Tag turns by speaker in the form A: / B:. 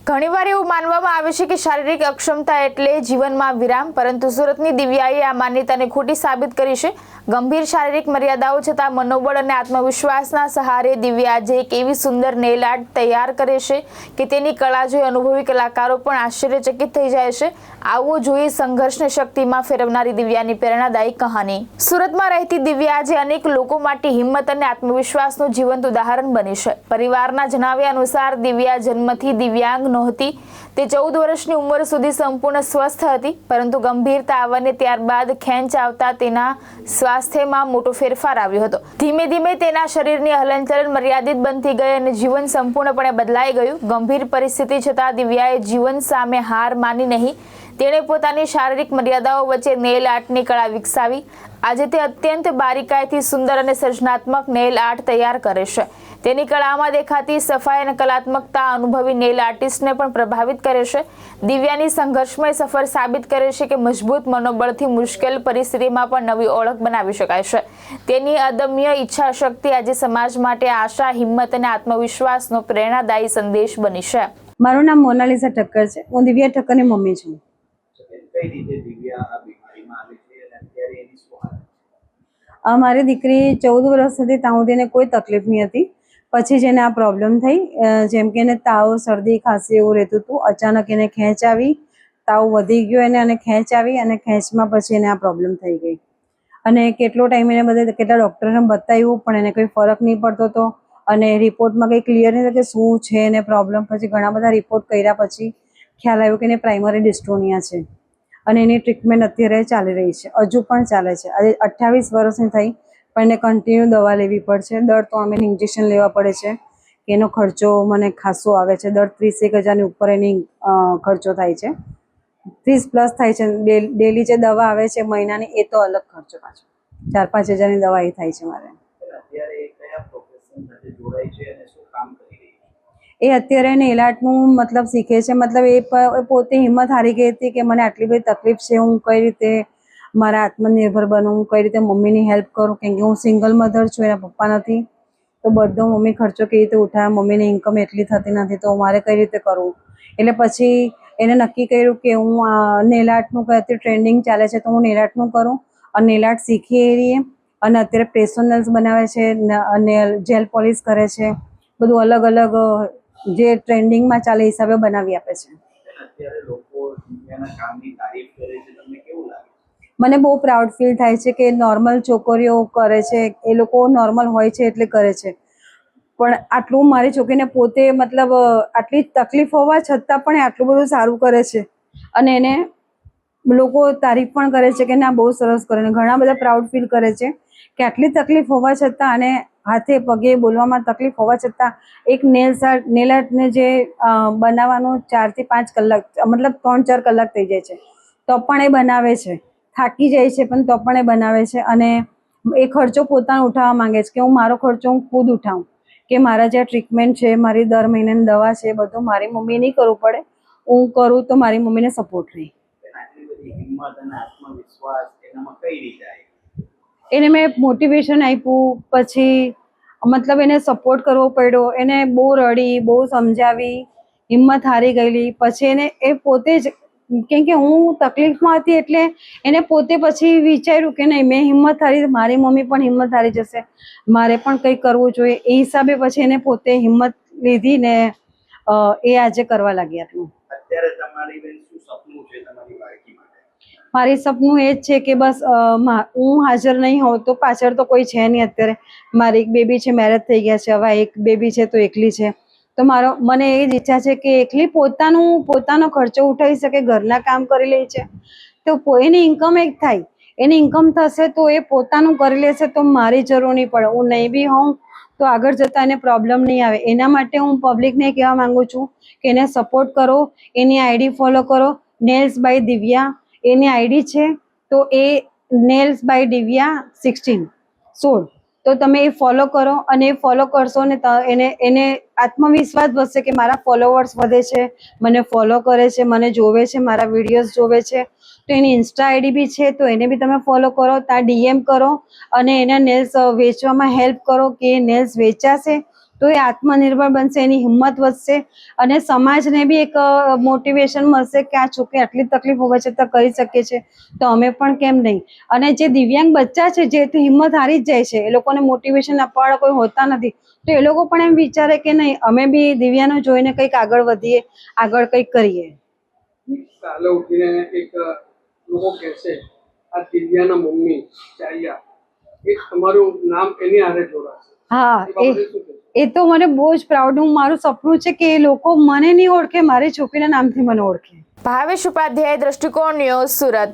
A: ઘણીવાર એવું માનવામાં આવે છે કે શારીરિક અક્ષમતા એટલે જીવનમાં વિરામ, પરંતુ સુરતની દિવ્યાએ આ માન્યતાને ખોટી સાબિત કરી છે। ગંભીર શારીરિક મર્યાદાઓ છતાં મનોબળ અને આત્મવિશ્વાસના સહારે દિવ્યા આજે એક એવી સુંદર નેલ આર્ટ તૈયાર કરે છે કે તેની કળા જોઈ અનુભવી કલાકારો પણ આશ્ચર્યચકિત થઈ જાય છે। આવો જોઈએ સંઘર્ષને શક્તિમાં ફેરવનારી દિવ્યાની પ્રેરણાદાયી કહાની। સુરતમાં રહેતી દિવ્યા આજે અનેક લોકો માટે હિંમત અને આત્મવિશ્વાસનું જીવંત ઉદાહરણ બની છે। પરિવારના જણાવ્યા અનુસાર દિવ્યા જન્મથી દિવ્યાંગ નહોતી। તે 14 વર્ષની ઉંમર સુધી સંપૂર્ણ સ્વસ્થ હતી, પરંતુ ગંભીર તાવ અને ત્યારબાદ ખેંચ આવતા તેના સ્વાસ્થ્યમાં મોટો ફેરફાર આવ્યો હતો। ધીમે ધીમે તેના શરીરની હલનચલન મર્યાદિત બનતી ગઈ અને જીવન સંપૂર્ણપણે બદલાઈ ગયું। ગંભીર પરિસ્થિતિ છતાં દિવ્યાએ જીવન સામે હાર માની નહીં। તેણે પોતાની શારીરિક મર્યાદાઓ વચ્ચે નેલ આર્ટની કળા વિકસાવી। આજે તે અત્યંત બારીકાઈથી સુંદર અને સર્જનાત્મક નેલ આર્ટ તૈયાર કરે છે। તેની કળામાં દેખાતી સફાઈ અને કલાત્મકતા અનુભવી નેલ આર્ટિસ્ટને પણ પ્રભાવિત કરે છે। દિવ્યાની સંઘર્ષમય સફર સાબિત કરે છે કે મજબૂત મનોબળથી મુશ્કેલ પરિસ્થિતિમાં પણ નવી ઓળખ બનાવી શકાય છે। તેની અદમ્ય ઈચ્છા શક્તિ આજે સમાજ માટે આશા, હિંમત અને આત્મવિશ્વાસનો પ્રેરણાદાયી સંદેશ બની છે।
B: મારું નામ મોનાલિસા ઠક્કર છે। હું દિવ્યા ઠક્કરની મમ્મી છું। મારી દીકરી 14 વર્ષ સુધી ત્યાં સુધી એને કોઈ તકલીફ નહીં હતી। પછી જેને આ પ્રોબ્લેમ થઈ, જેમ કે એને તાવ, શરદી, ખાંસી એવું રહેતું હતું। અચાનક એને ખેંચ આવી, તાવ વધી ગયો એને અને ખેંચ આવી અને ખેંચમાં પછી એને આ પ્રોબ્લેમ થઈ ગઈ। અને કેટલો ટાઈમ એને બધે કેટલા ડૉક્ટરને બતાવ્યું પણ એને કોઈ ફરક નહીં પડતો હતો અને રિપોર્ટમાં કંઈ ક્લિયર નહીં કે શું છે એને પ્રોબ્લેમ। પછી ઘણા બધા રિપોર્ટ કર્યા પછી ખ્યાલ આવ્યો કે એને પ્રાઇમરી ડિસ્ટ્રોનિયા છે અને એની ટ્રીટમેન્ટ અત્યારે ચાલી રહી છે, હજુ પણ ચાલે છે। આજે 28 વર્ષની થઈ પણ એને કન્ટિન્યુ દવા લેવી પડશે। દર 3 મહિને ઇન્જેક્શન લેવા પડે છે। એનો ખર્ચો મને ખાસો આવે છે। દર 30-1 હજારની ઉપર એની ખર્ચો થાય છે। 30 પ્લસ થાય છે। ડેલી જે દવા આવે છે મહિનાની, એ તો અલગ ખર્ચો પાછો 4-5 હજારની દવા એ થાય છે મારે। એ અત્યારે નેલ આર્ટનું મતલબ શીખે છે। મતલબ એ પોતે હિંમત હારી ગઈ હતી કે મને આટલી બધી તકલીફ છે, હું કઈ રીતે મારા આત્મનિર્ભર બનું, હું કઈ રીતે મમ્મીની હેલ્પ કરું, કેમ કે હું સિંગલ મધર છું, એના પપ્પા નથી, તો બધો મમ્મી ખર્ચો કેવી રીતે ઉઠાવે, મમ્મીની ઇન્કમ એટલી થતી નથી, તો મારે કઈ રીતે કરવું। એટલે પછી એને નક્કી કર્યું કે હું નેલ આર્ટનું અત્યારે ટ્રેન્ડિંગ ચાલે છે તો હું નેલ આર્ટનું કરું અને નેલ આર્ટ શીખી રહીએ। અને અત્યારે પ્રેસો નેલ્સ બનાવે છે, નેલ જેલ પોલિશ કરે છે, બધું અલગ અલગ જે ટ્રેન્ડિંગમાં ચાલે હિસાબે બનાવી આપે છે। મને બહુ પ્રાઉડ ફીલ થાય છે કે નોર્મલ છોકરીઓ કરે છે, એ લોકો નોર્મલ હોય છે એટલે કરે છે, પણ આટલું મારી છોકરીને પોતે મતલબ આટલી તકલીફ હોવા છતાં પણ આટલું બધું સારું કરે છે અને એને લોકો તારીફ પણ કરે છે કે ના બહુ સરસ કરે। ઘણા બધા પ્રાઉડ ફીલ કરે છે કે આટલી તકલીફ હોવા છતાં અને હાથે પગે બોલવામાં તકલીફ હોવા છતાં એક નેલ આર્ટને જે બનાવવાનું 4 થી 5 કલાક મતલબ 3-4 કલાક થઈ જાય છે, તો પણ એ બનાવે છે। થાકી જાય છે પણ તો પણ એ બનાવે છે અને એ ખર્ચો પોતાનો ઉઠાવવા માંગે છે કે હું મારો ખર્ચો હું ખુદ ઉઠાવું, કે મારા જે ટ્રીટમેન્ટ છે, મારી દર મહિનાની દવા છે, બધું મારી મમ્મી નહીં કરવું પડે, હું કરું તો મારી મમ્મીને સપોર્ટ રહે। એને મેં મોટિવેશન આપ્યું, પછી મતલબ એને સપોર્ટ કરવો પડ્યો, એને બહુ રડી, બહુ સમજાવી, હિંમત હારી ગયેલી। પછી એને એ પોતે જ, કેમ કે હું તકલીફમાં હતી એટલે એને પોતે પછી વિચાર્યું કે નહીં મેં હિંમત હારી, મારી મમ્મી પણ હિંમત હારી જશે, મારે પણ કંઈક કરવું જોઈએ। એ હિસાબે પછી એને પોતે હિંમત લીધી ને એ આજે કરવા લાગી આટલું। મારી સપનું એ જ છે કે બસ હું હાજર નહીં હોઉં તો પાછળ તો કોઈ છે નહીં। અત્યારે મારી એક બેબી છે, મેરેજ થઈ ગયા છે, હવે એક બેબી છે તો એકલી છે, તો મને એ જ ઈચ્છા છે કે એકલી પોતાનો ખર્ચો ઉઠાવી શકે, ઘરના કામ કરી લે છે તો એની ઇન્કમ એક થાય, એની ઇન્કમ થશે તો એ પોતાનું કરી લેશે તો મારી જરૂર નહીં પડે। હું નહીં બી હોઉં તો આગળ જતાં એને પ્રોબ્લેમ નહીં આવે। એના માટે હું પબ્લિકને કહેવા માંગુ છું કે એને સપોર્ટ કરો, એની આઈડી ફોલો કરો, નેલ્સ બાય દિવ્યા એની આઈડી છે, તો એ નેલ્સ બાય દિવ્યા 16 તો તમે એ ફોલો કરો અને એ ફોલો કરશો ને એને આત્મવિશ્વાસ વધશે કે મારા ફોલોવર્સ વધે છે, મને ફોલો કરે છે, મને જોવે છે, મારા વિડીયોઝ જોવે છે। તો એની ઇન્સ્ટા આઈડી બી છે તો એને બી તમે ફોલો કરો, ત્યાં DM કરો અને એના નેલ્સ વેચવામાં હેલ્પ કરો કે નેલ્સ વેચાશે તો એ આત્મનિર્ભર બનશે, એની હિંમત વધશે અને સમાજને બી એક મોટિવેશન મળશે કે આ છોકરી આટલી તકલીફ હોવા છતાં કરી શકે છે, તો અમે પણ કેમ નહીં. અને જે દિવ્યાંગ બચ્ચા છે જે હિંમત હારી જ જાય છે, એ લોકોને મોટિવેશન આપવાવાળા કોઈ હોતા નથી, તો એ લોકો પણ એમ વિચારે કે નહીં અમે બી દિવ્યાનો જોઈને કંઈક આગળ વધીએ, આગળ કંઈક કરીએ.
C: કાલે ઉઠીને એક લોકો કહેશે આ દિવ્યાના મમ્મી ચાયા, એ તમારું નામ એની હારે જોડાશે.
B: હા,
C: એ બાબતે શું કહેશો?
B: એ તો મને બહુ જ પ્રાઉડ, મારું સપનું છે કે એ લોકો મને નહીં ઓળખે, મારી છોકરીના નામથી મને ઓળખે.
A: ભાવેશ ઉપાધ્યાય, દ્રષ્ટિકોણ ન્યૂઝ, સુરત.